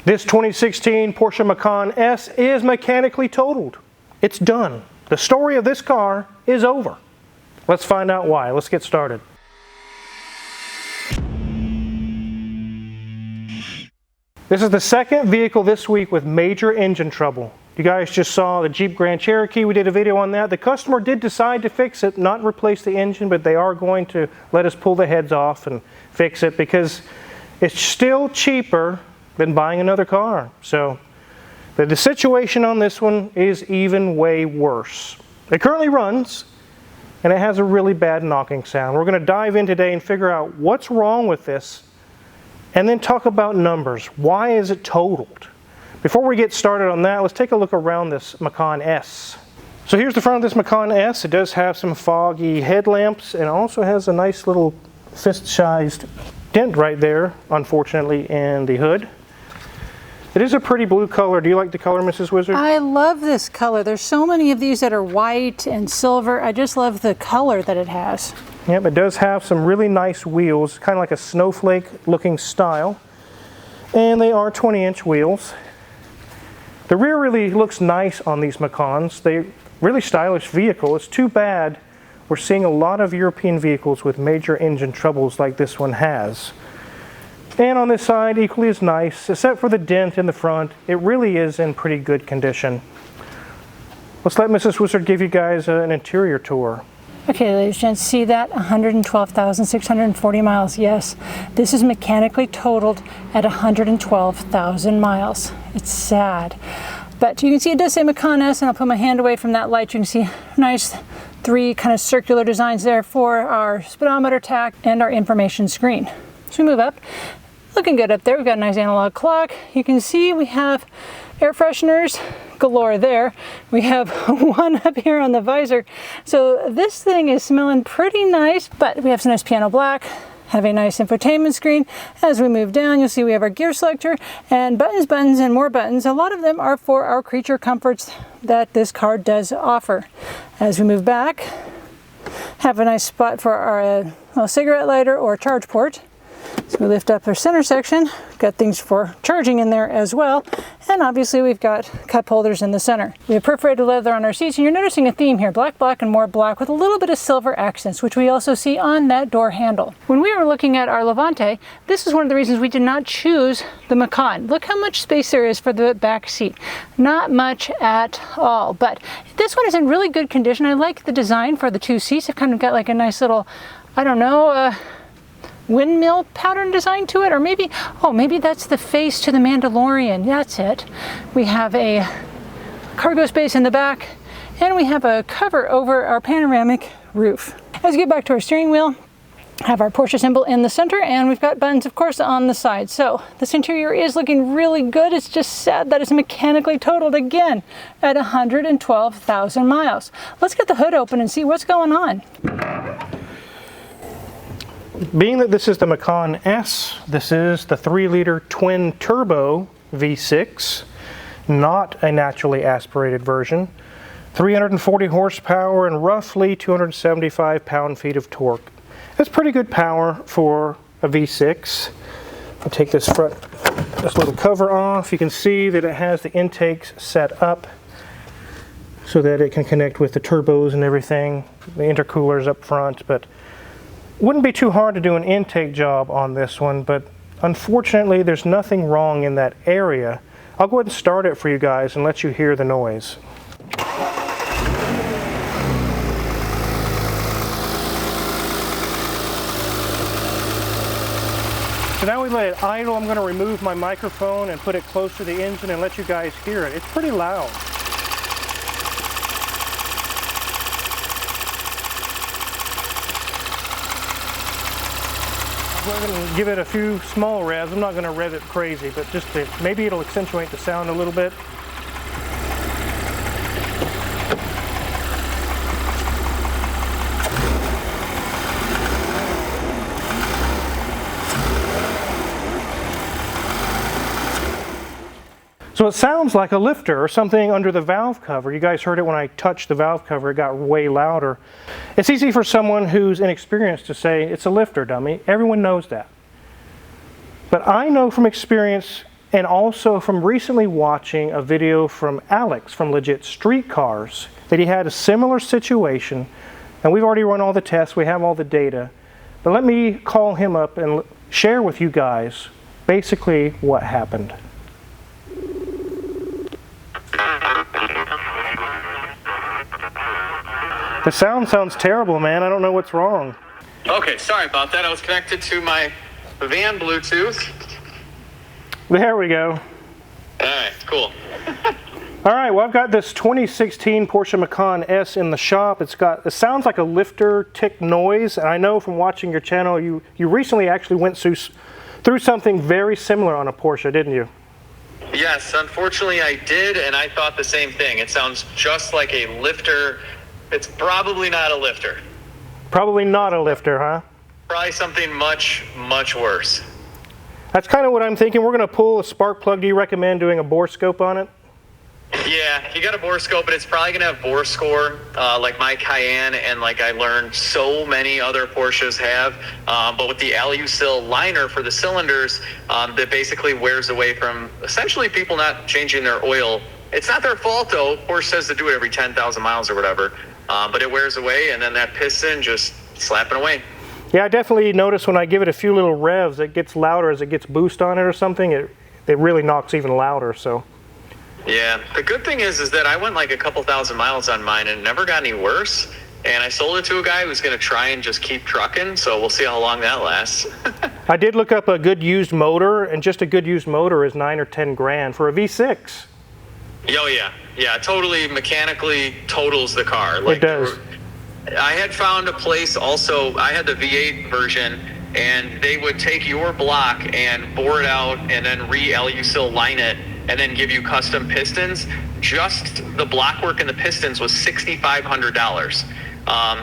This 2016 Porsche Macan S is mechanically totaled. It's done. The story of this car is over. Let's find out why. Let's get started. This is the second vehicle this week with major engine trouble. You guys just saw the Jeep Grand Cherokee. We did a video on that. The customer did decide to fix it, not replace the engine, but they are going to let us pull the heads off and fix it because it's still cheaper than buying another car. So the situation on this one is even way worse. It currently runs and it has a really bad knocking sound. We're going to dive in today and figure out what's wrong with this and then talk about numbers. Why is it totaled? Before we get started on that, let's take a look around this Macan S. So here's the front of this Macan S. It does have some foggy headlamps and also has a nice little fist-sized dent right there, unfortunately, in the hood. It is a pretty blue color. Do you like the color, Mrs. Wizard? I love this color. There's so many of these that are white and silver. I just love the color that it has. Yep, it does have some really nice wheels, kind of like a snowflake looking style. And they are 20-inch wheels. The rear really looks nice on these Macans. They're really stylish vehicle. It's too bad we're seeing a lot of European vehicles with major engine troubles like this one has. And on this side, equally as nice, except for the dent in the front. It really is in pretty good condition. Let's let Mrs. Wizard give you guys an interior tour. Okay, ladies and gents, see that? 112,640 miles. Yes, this is mechanically totaled at 112,000 miles. It's sad. But you can see it does say Macan S, and I'll put my hand away from that light. You can see nice three kind of circular designs there for our speedometer tach and our information screen. So we move up. Looking good up there. We've got a nice analog clock. You can see we have air fresheners galore there. We have one up here on the visor. So this thing is smelling pretty nice, but we have some nice piano black, have a nice infotainment screen. As we move down, you'll see we have our gear selector and buttons, buttons, and more buttons. A lot of them are for our creature comforts that this car does offer. As we move back, have a nice spot for our cigarette lighter or charge port. So we lift up our center section, got things for charging in there as well, and obviously we've got cup holders in the center. We have perforated leather on our seats, and you're noticing a theme here, black, black, and more black with a little bit of silver accents, which we also see on that door handle. When we were looking at our Levante, this is one of the reasons we did not choose the Macan. Look how much space there is for the back seat. Not much at all, but this one is in really good condition. I like the design for the two seats. It kind of got like a nice little, I don't know, windmill pattern design to it, or maybe, oh, maybe that's the face to the Mandalorian. That's it. We have a cargo space in the back, and we have a cover over our panoramic roof. As we get back to our steering wheel, have our Porsche symbol in the center, and we've got buttons, of course, on the side. So this interior is looking really good. It's just sad that it's mechanically totaled again at 112,000 miles. Let's get the hood open and see what's going on. Being that this is the Macan S, this is the 3-liter twin turbo V6, not a naturally aspirated version. 340 horsepower and roughly 275 pound-feet of torque. That's pretty good power for a V6. I'll take this little cover off. You can see that it has the intakes set up so that it can connect with the turbos and everything. The intercooler's up front, but wouldn't be too hard to do an intake job on this one, but unfortunately there's nothing wrong in that area. I'll go ahead and start it for you guys and let you hear the noise. So now we let it idle. I'm going to remove my microphone and put it close to the engine and let you guys hear it. It's pretty loud. I'm going to give it a few small revs. I'm not going to rev it crazy, but just maybe it'll accentuate the sound a little bit. So it sounds like a lifter or something under the valve cover. You guys heard it when I touched the valve cover, it got way louder. It's easy for someone who's inexperienced to say, it's a lifter, dummy. Everyone knows that. But I know from experience, and also from recently watching a video from Alex from Legit Street Cars that he had a similar situation, and we've already run all the tests, we have all the data, but let me call him up and share with you guys basically what happened. The sound sounds terrible, man. I don't know what's wrong. Okay, sorry about that. I was connected to my van Bluetooth. There we go. All right, cool. All right, well, I've got this 2016 Porsche Macan S in the shop. It sounds like a lifter tick noise, and I know from watching your channel, you recently actually went through something very similar on a Porsche, didn't you? Yes, unfortunately I did, and I thought the same thing. It sounds just like a lifter. It's probably not a lifter. Probably not a lifter, huh? Probably something much, much worse. That's kind of what I'm thinking. We're going to pull a spark plug. Do you recommend doing a bore scope on it? Yeah, you got a bore scope, but it's probably going to have bore score like my Cayenne and like I learned so many other Porsches have. But with the Alusil liner for the cylinders, that basically wears away from essentially people not changing their oil. It's not their fault though. Porsche says to do it every 10,000 miles or whatever. But it wears away, and then that piston just slapping away. Yeah, I definitely notice when I give it a few little revs, it gets louder as it gets boost on it or something. It really knocks even louder, so. Yeah, the good thing is that I went like a couple thousand miles on mine and it never got any worse. And I sold it to a guy who's going to try and just keep trucking, so we'll see how long that lasts. I did look up a good used motor, and just a good used motor is 9 or 10 grand for a V6. Oh yeah, totally mechanically totals the car. Like, it does. I had found a place also, I had the V8 version, and they would take your block and bore it out and then re-Alusil line it and then give you custom pistons. Just the block work and the pistons was $6,500.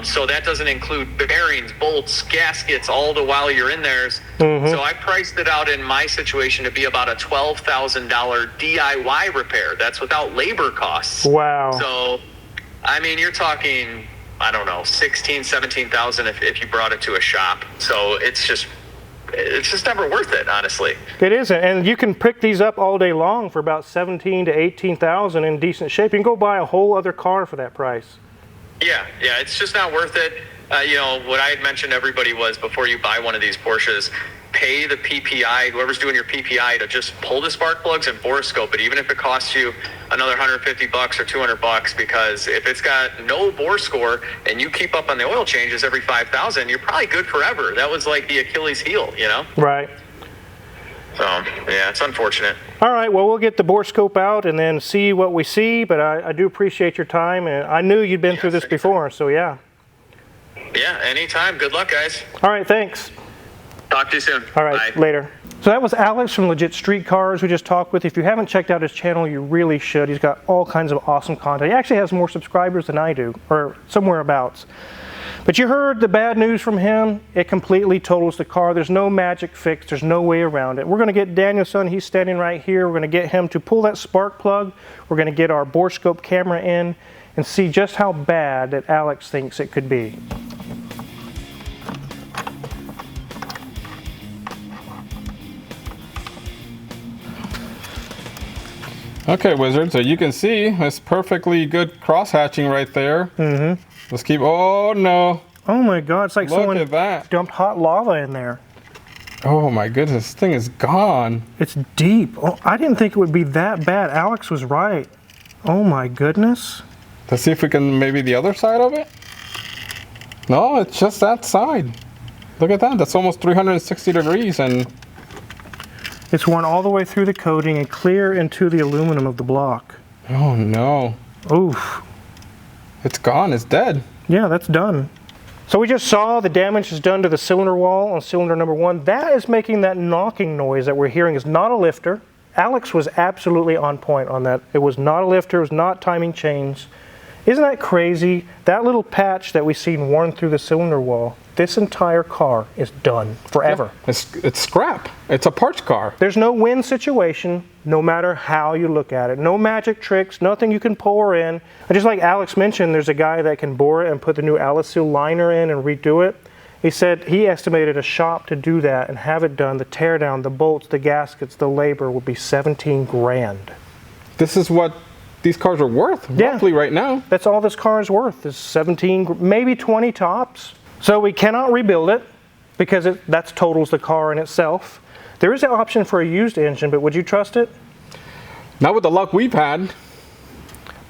So that doesn't include bearings, bolts, gaskets, all the while you're in there. So I priced it out in my situation to be about a $12,000 DIY repair. That's without labor costs. Wow. So, I mean, you're talking, I don't know, 16, 17,000 if you brought it to a shop. So it's just never worth it, honestly. It isn't, and you can pick these up all day long for about 17 to 18,000 in decent shape. You can go buy a whole other car for that price. Yeah, it's just not worth it. You know, what I had mentioned to everybody was before you buy one of these Porsches, pay the PPI, whoever's doing your PPI, to just pull the spark plugs and bore scope it, even if it costs you another $150 or $200, because if it's got no bore score and you keep up on the oil changes every 5,000, you're probably good forever. That was like the Achilles heel, you know? Right. So, yeah, it's unfortunate. All right, well, we'll get the bore scope out and then see what we see, but I do appreciate your time, and I knew you'd been through this before, so yeah. Yeah, anytime. Good luck, guys. All right, thanks. Talk to you soon. All right, Bye. later. So that was Alex from Legit Street Cars we just talked with. If you haven't checked out his channel, you really should. He's got all kinds of awesome content. He actually has more subscribers than I do, or somewhere abouts. But you heard the bad news from him. It completely totals the car. There's no magic fix. There's no way around it. We're going to get Danielson. He's standing right here. We're going to get him to pull that spark plug. We're going to get our bore scope camera in and see just how bad that Alex thinks it could be. Okay, Wizard, so you can see this perfectly good cross-hatching right there. Let's keep, oh no. Oh my God, it's like Look someone at that. dumped hot lava in there. Oh my goodness, this thing is gone. It's deep. Oh, I didn't think it would be that bad. Alex was right. Oh my goodness. Let's see if we can, maybe the other side of it? No, it's just that side. Look at that, that's almost 360 degrees and... It's worn all the way through the coating and clear into the aluminum of the block. Oh no. Oof. It's gone, it's dead. Yeah, that's done. So we just saw the damage is done to the cylinder wall on cylinder number 1. That is making that knocking noise that we're hearing. Is not a lifter. Alex was absolutely on point on that. It was not a lifter, it was not timing chains. Isn't that crazy? That little patch that we seen worn through the cylinder wall, this entire car is done forever. Yeah, it's scrap. It's a parts car. There's no win situation, no matter how you look at it. No magic tricks, nothing you can pour in. And just like Alex mentioned, there's a guy that can bore it and put the new Alusil liner in and redo it. He said he estimated a shop to do that and have it done, the tear down, the bolts, the gaskets, the labor would be 17 grand. This is what these cars are worth roughly right now. That's all this car is worth, is 17, maybe 20 tops. So we cannot rebuild it because that totals the car in itself. There is an option for a used engine, but would you trust it? Not with the luck we've had.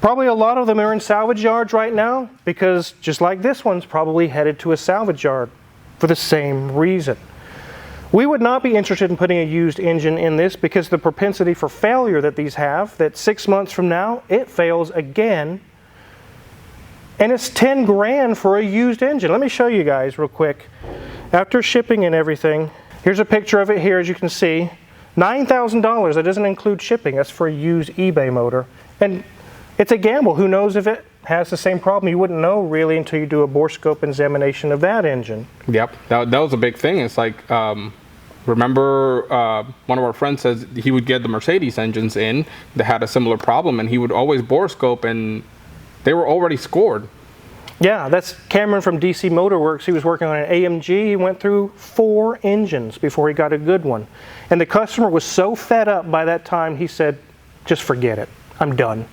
Probably a lot of them are in salvage yards right now because just like this one's probably headed to a salvage yard for the same reason. We would not be interested in putting a used engine in this because the propensity for failure that these have, that 6 months from now, it fails again. And it's 10 grand for a used engine. Let me show you guys real quick. After shipping and everything, here's a picture of it here as you can see. $9,000, that doesn't include shipping. That's for a used eBay motor. And it's a gamble. Who knows if it has the same problem? You wouldn't know really until you do a bore scope examination of that engine. Yep, that was a big thing. It's like, remember one of our friends says he would get the Mercedes engines in that had a similar problem, and he would always bore scope, and they were already scored. Yeah, that's Cameron from DC Motor Works. He was working on an AMG. He went through 4 engines before he got a good one. And the customer was so fed up by that time, he said, just forget it. I'm done.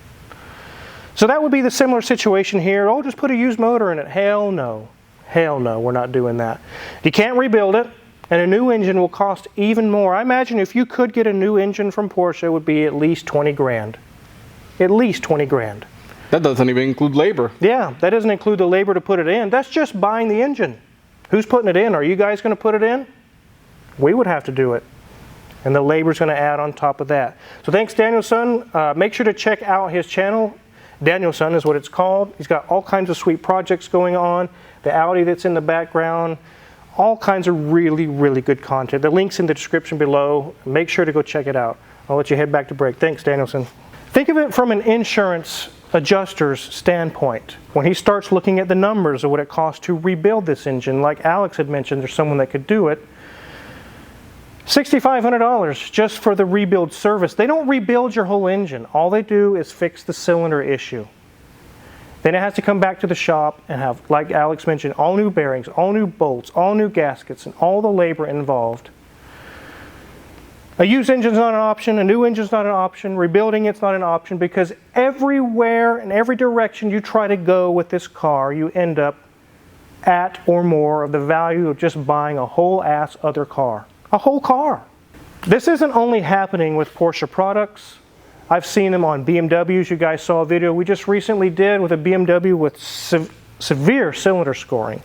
So that would be the similar situation here. Oh, just put a used motor in it. Hell no. Hell no, we're not doing that. You can't rebuild it, and a new engine will cost even more. I imagine if you could get a new engine from Porsche, it would be at least 20 grand. At least 20 grand. That doesn't even include labor. Yeah, that doesn't include the labor to put it in. That's just buying the engine. Who's putting it in? Are you guys going to put it in? We would have to do it. And the labor's going to add on top of that. So thanks, Danielson. Make sure to check out his channel. Danielson is what it's called. He's got all kinds of sweet projects going on. The Audi that's in the background. All kinds of really, really good content. The link's in the description below. Make sure to go check it out. I'll let you head back to break. Thanks, Danielson. Think of it from an insurance adjuster's standpoint. When he starts looking at the numbers of what it costs to rebuild this engine, like Alex had mentioned, there's someone that could do it. $6,500 just for the rebuild service. They don't rebuild your whole engine. All they do is fix the cylinder issue. Then it has to come back to the shop and have, like Alex mentioned, all new bearings, all new bolts, all new gaskets, and all the labor involved. A used engine's not an option, a new engine's not an option, rebuilding it's not an option, because everywhere and every direction you try to go with this car, you end up at or more of the value of just buying a whole ass other car. A whole car. This isn't only happening with Porsche products. I've seen them on BMWs. You guys saw a video we just recently did with a BMW with severe cylinder scoring.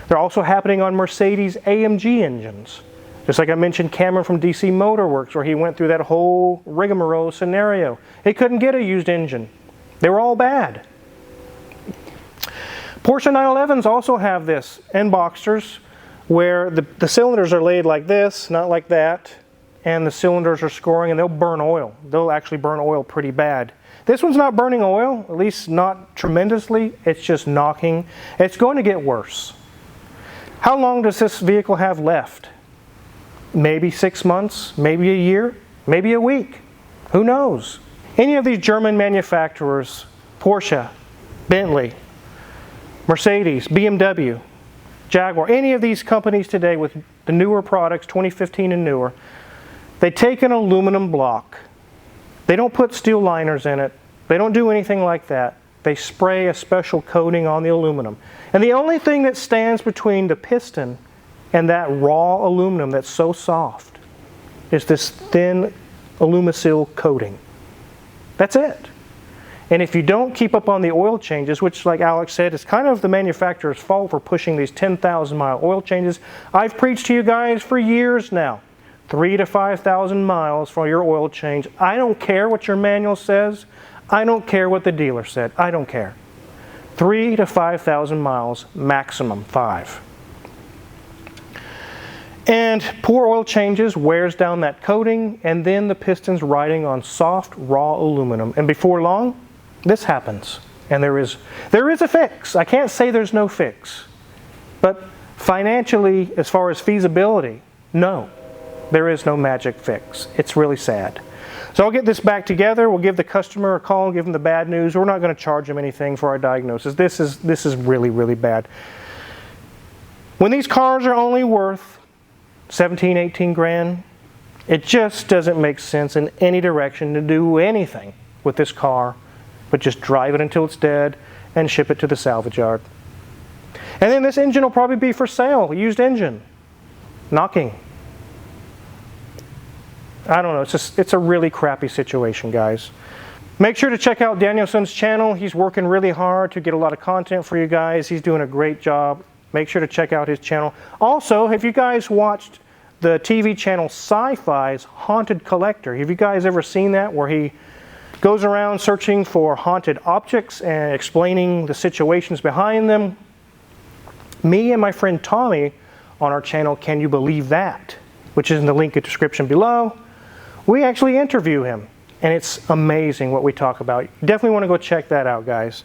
They're also happening on Mercedes AMG engines. Just like I mentioned Cameron from DC Motor Works, where he went through that whole rigmarole scenario. He couldn't get a used engine. They were all bad. Porsche 911s also have this, and Boxsters, where the cylinders are laid like this, not like that, and the cylinders are scoring, and they'll burn oil. They'll actually burn oil pretty bad. This one's not burning oil, at least not tremendously. It's just knocking. It's going to get worse. How long does this vehicle have left? Maybe 6 months, maybe a year, maybe a week. Who knows? Any of these German manufacturers, Porsche, Bentley, Mercedes, BMW, Jaguar, any of these companies today with the newer products, 2015 and newer, they take an aluminum block. They don't put steel liners in it. They don't do anything like that. They spray a special coating on the aluminum. And the only thing that stands between the piston and that raw aluminum that's so soft is this thin Alumisil coating. That's it. And if you don't keep up on the oil changes, which like Alex said, is kind of the manufacturer's fault for pushing these 10,000 mile oil changes. I've preached to you guys for years now. 3,000 to 5,000 miles for your oil change. I don't care what your manual says. I don't care what the dealer said. I don't care. 3,000 to 5,000 miles, maximum 5. And poor oil changes wears down that coating, and then the piston's riding on soft, raw aluminum. And before long, this happens. And there is a fix. I can't say there's no fix. But financially, as far as feasibility, no. There is no magic fix. It's really sad. So I'll get this back together. We'll give the customer a call, give them the bad news. We're not going to charge them anything for our diagnosis. This is really, really bad. When these cars are only worth 17, 18 grand, it just doesn't make sense in any direction to do anything with this car but just drive it until it's dead and ship it to the salvage yard. And then this engine will probably be for sale, a used engine, knocking. I don't know, it's a really crappy situation, guys. Make sure to check out Danielson's channel. He's working really hard to get a lot of content for you guys. He's doing a great job. Make sure to check out his channel. Also, have you guys watched the TV channel Sci-Fi's Haunted Collector? Have you guys ever seen that, where he goes around searching for haunted objects and explaining the situations behind them? Me and my friend Tommy on our channel, Can You Believe That?, which is in the link in the description below, we actually interview him, and it's amazing what we talk about. You definitely want to go check that out, guys.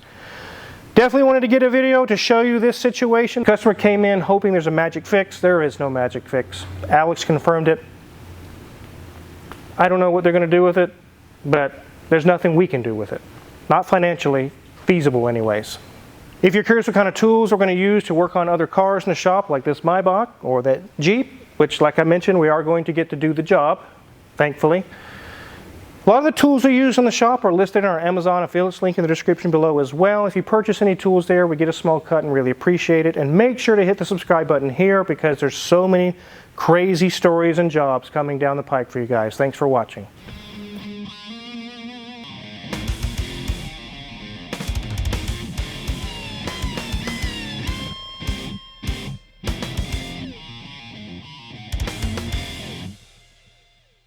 Definitely wanted to get a video to show you this situation. Customer came in hoping there's a magic fix. There is no magic fix. Alex confirmed it. I don't know what they're going to do with it, but there's nothing we can do with it. Not financially feasible anyways. If you're curious what kind of tools we're going to use to work on other cars in the shop, like this Maybach or that Jeep, which, like I mentioned, we are going to get to do the job, thankfully. A lot of the tools we use in the shop are listed in our Amazon affiliates link in the description below as well. If you purchase any tools there, we get a small cut and really appreciate it. And make sure to hit the subscribe button here, because there's so many crazy stories and jobs coming down the pike for you guys. Thanks for watching.